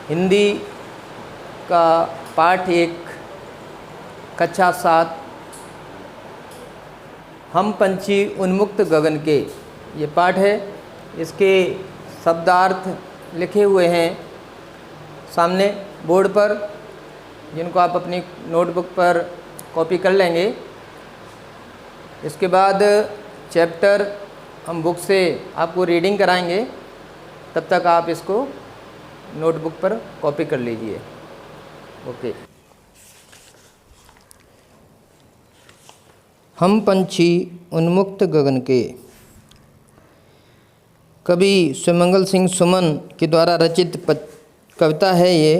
हिंदी का पाठ 1 कक्षा 7 हम पंछी उन्मुक्त गगन के, ये पाठ है। इसके शब्दार्थ लिखे हुए हैं सामने बोर्ड पर, जिनको आप अपनी नोटबुक पर कॉपी कर लेंगे। इसके बाद चैप्टर हम बुक से आपको रीडिंग कराएंगे, तब तक आप इसको नोटबुक पर कॉपी कर लीजिए। ओके। हम पंछी उन्मुक्त गगन के, कवि सुमंगल सिंह सुमन के द्वारा रचित कविता है ये,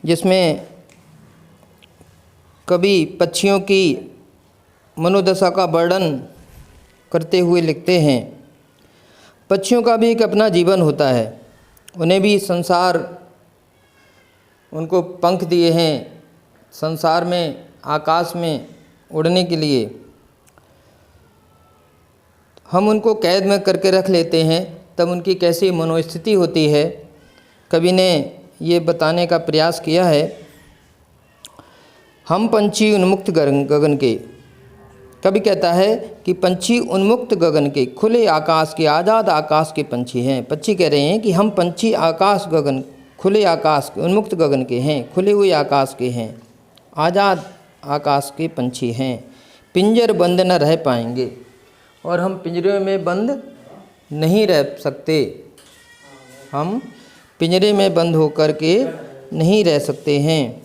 जिसमें कवि पक्षियों की मनोदशा का वर्णन करते हुए लिखते हैं। पक्षियों का भी एक अपना जीवन होता है, उन्हें भी संसार, उनको पंख दिए हैं संसार में, आकाश में उड़ने के लिए। हम उनको कैद में करके रख लेते हैं, तब उनकी कैसी मनोस्थिति होती है, कवि ने ये बताने का प्रयास किया है। हम पंछी उन्मुक्त गगन के, कवि कहता है कि पंछी उन्मुक्त गगन के, खुले आकाश के, आज़ाद आकाश के पंछी हैं। पक्षी कह रहे हैं कि हम पंछी आकाश गगन, खुले आकाश के, उन्मुक्त गगन के हैं, खुले हुए आकाश के हैं, आज़ाद आकाश के पंछी हैं। पिंजर बंद न रह पाएंगे, और हम पिंजरे में बंद नहीं रह सकते, हम पिंजरे में बंद होकर के नहीं रह सकते हैं।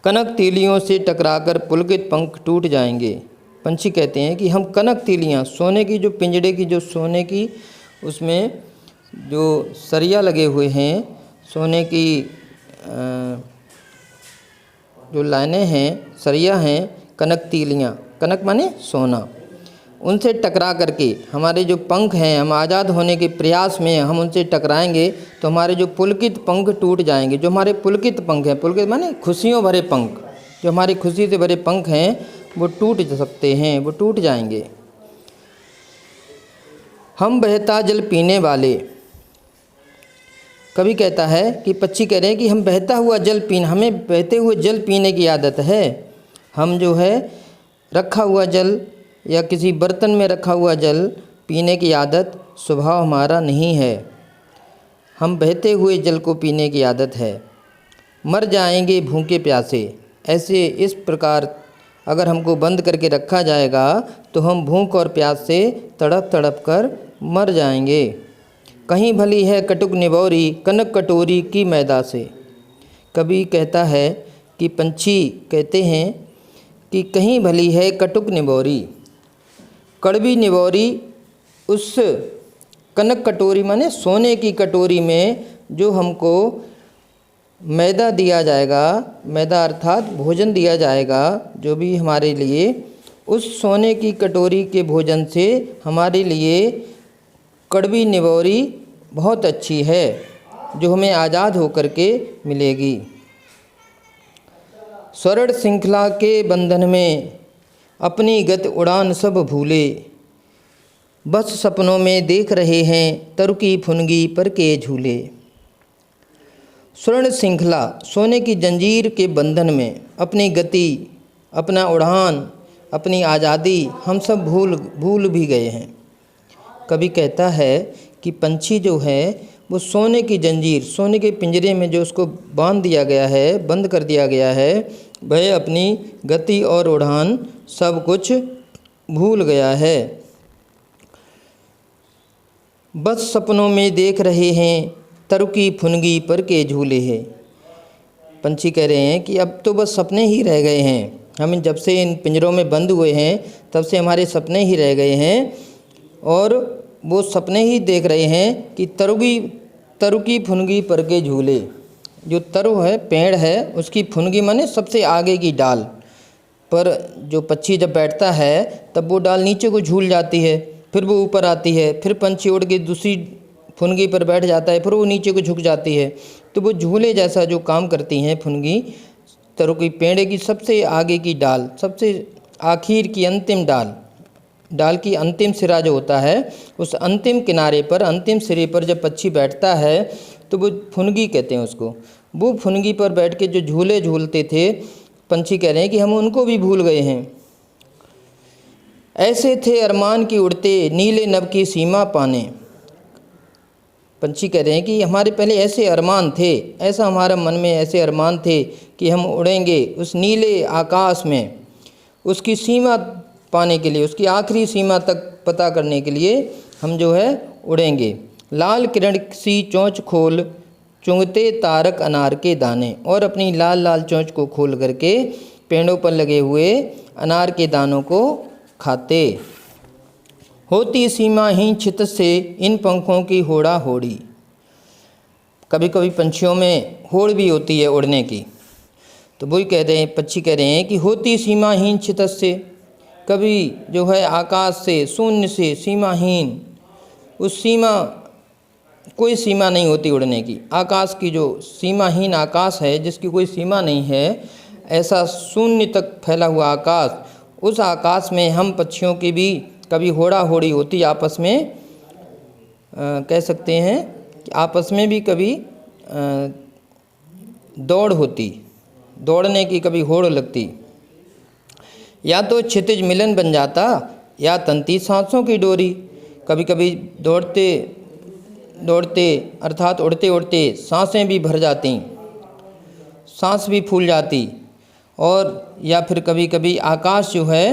कनक तीलियों से टकराकर पुलकित पंख टूट जाएंगे। पंछी कहते हैं कि हम कनक तीलियाँ, सोने की जो पिंजरे की जो सोने की उसमें जो सरिया लगे हुए हैं, सोने की जो लाइनें हैं, सरिया हैं, कनक तीलियाँ, कनक माने सोना, उनसे टकरा करके हमारे जो पंख हैं, हम आज़ाद होने के प्रयास में हम उनसे टकराएंगे तो हमारे जो पुलकित पंख टूट जाएंगे। जो हमारे पुलकित पंख हैं, पुलकित माने खुशियों भरे पंख, जो हमारी खुशी से भरे पंख हैं वो टूट सकते हैं, वो टूट जाएंगे। हम बहता जल पीने वाले, कवि कहता है कि पक्षी कह रहे हैं कि हम बहता हुआ जल पीना, हमें बहते हुए जल पीने की आदत है। हम जो है रखा हुआ जल या किसी बर्तन में रखा हुआ जल पीने की आदत स्वभाव हमारा नहीं है, हम बहते हुए जल को पीने की आदत है। मर जाएंगे भूखे प्यासे, ऐसे इस प्रकार अगर हमको बंद करके रखा जाएगा तो हम भूख और प्यास से तड़प तड़प कर मर जाएंगे। कहीं भली है कटुक निबौरी, कनक कटोरी की मैदा से। कवि कहता है कि पंछी कहते हैं कि कहीं भली है कटुक निबौरी, कड़वी निबौरी, उस कनक कटोरी माने सोने की कटोरी में जो हमको मैदा दिया जाएगा, मैदा अर्थात भोजन दिया जाएगा, जो भी हमारे लिए, उस सोने की कटोरी के भोजन से हमारे लिए कड़वी निबौरी बहुत अच्छी है, जो हमें आज़ाद होकर के मिलेगी। स्वर्ण श्रृंखला के बंधन में अपनी गति उड़ान सब भूले, बस सपनों में देख रहे हैं तरुकी फुनगी पर के झूले। स्वर्ण श्रृंखला, सोने की जंजीर के बंधन में अपनी गति, अपना उड़ान, अपनी आज़ादी हम सब भूल भी गए हैं। कवि कहता है कि पंछी जो है वो सोने की जंजीर, सोने के पिंजरे में जो उसको बांध दिया गया है, बंद कर दिया गया है, वह अपनी गति और उड़ान सब कुछ भूल गया है। बस सपनों में देख रहे हैं तरुकी फुनगी पर के झूले हैं। पंछी कह रहे हैं कि अब तो बस सपने ही रह गए हैं, हम जब से इन पिंजरों में बंद हुए हैं तब से हमारे सपने ही रह गए हैं, और वो सपने ही देख रहे हैं कि तरुकी फुनगी पर के झूले। जो तरु है, पेड़ है, उसकी फुनगी माने सबसे आगे की डाल पर जो पक्षी जब बैठता है तब वो डाल नीचे को झूल जाती है, फिर वो ऊपर आती है, फिर पंछी उड़ के दूसरी फुनगी पर बैठ जाता है, फिर वो नीचे को झुक जाती है। तो वो झूले जैसा जो काम करती हैं फुनगी, तरुकी पेड़ की सबसे आगे की डाल, सबसे आखिर की अंतिम डाल की अंतिम सिरा जो होता है, उस अंतिम किनारे पर, अंतिम सिरे पर जब पक्षी बैठता है तो वो फुनगी कहते हैं उसको। वो फुनगी पर बैठ के जो झूले झूलते थे, पंछी कह रहे हैं कि हम उनको भी भूल गए हैं। ऐसे थे अरमान की उड़ते, नीले नभ की सीमा पाने। पंछी कह रहे हैं कि हमारे पहले ऐसे अरमान थे, ऐसा हमारा मन में ऐसे अरमान थे कि हम उड़ेंगे उस नीले आकाश में, उसकी सीमा पाने के लिए, उसकी आखिरी सीमा तक पता करने के लिए हम जो है उड़ेंगे। लाल किरण सी चोंच खोल, चुंगते तारक अनार के दाने। और अपनी लाल लाल चोंच को खोल करके पेड़ों पर लगे हुए अनार के दानों को खाते। होती सीमाहीन छित से इन पंखों की होड़ा होड़ी। कभी कभी पंछियों में होड़ भी होती है उड़ने की। तो वही कह रहे हैं, पक्षी कह रहे हैं कि होती सीमाहीन छित से, कभी जो है आकाश से, शून्य से, सीमाहीन, उस सीमा, कोई सीमा नहीं होती उड़ने की। आकाश की जो सीमाहीन आकाश है, जिसकी कोई सीमा नहीं है, ऐसा शून्य तक फैला हुआ आकाश, उस आकाश में हम पक्षियों की भी कभी होड़ा होड़ी होती आपस में, कह सकते हैं कि आपस में भी कभी दौड़ होती, दौड़ने की कभी होड़ लगती। या तो क्षितिज मिलन बन जाता या तंती सांसों की डोरी। कभी कभी दौड़ते दौड़ते अर्थात उड़ते उड़ते सांसें भी भर जाती, सांस भी फूल जाती, और या फिर कभी कभी आकाश जो है